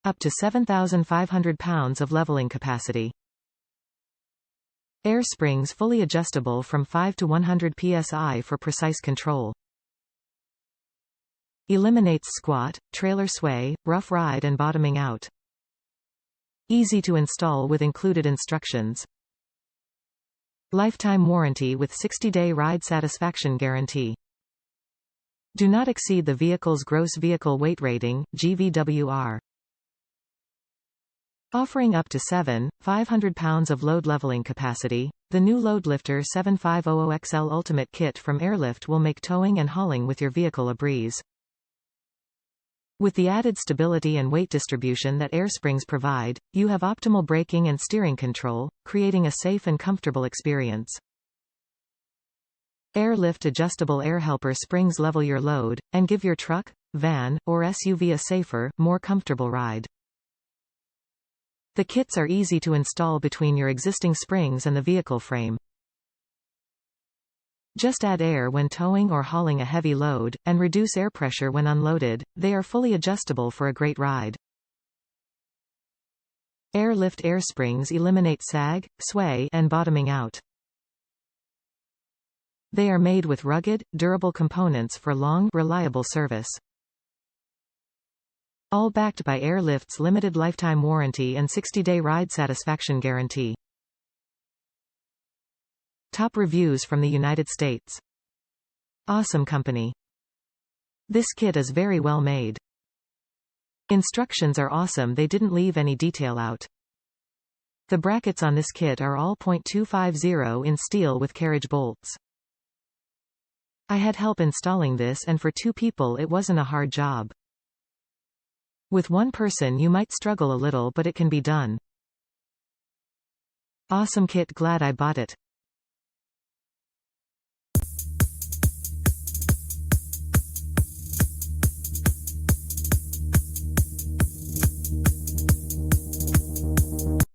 Up to 7,500 pounds of leveling capacity. Air springs fully adjustable from 5 to 100 psi for precise control. Eliminates squat, trailer sway, rough ride and bottoming out. Easy to install with included instructions. Lifetime warranty with 60-day ride satisfaction guarantee. Do not exceed the vehicle's gross vehicle weight rating, GVWR. Offering up to 7,500 pounds of load leveling capacity, the new LoadLifter 7500XL Ultimate Kit from Airlift will make towing and hauling with your vehicle a breeze. With the added stability and weight distribution that air springs provide, you have optimal braking and steering control, creating a safe and comfortable experience. Airlift adjustable air helper springs level your load, and give your truck, van, or SUV a safer, more comfortable ride. The kits are easy to install between your existing springs and the vehicle frame. Just add air when towing or hauling a heavy load, and reduce air pressure when unloaded. They are fully adjustable for a great ride. Airlift air springs eliminate sag, sway, and bottoming out. They are made with rugged, durable components for long, reliable service. All backed by Airlift's limited lifetime warranty and 60-day ride satisfaction guarantee. Top reviews from the United States. Awesome company. This kit is very well made. Instructions are awesome, they didn't leave any detail out. The brackets on this kit are all .250 in steel with carriage bolts. I had help installing this, and for 2 people it wasn't a hard job. With 1 person you might struggle a little, but it can be done. Awesome kit, glad I bought it.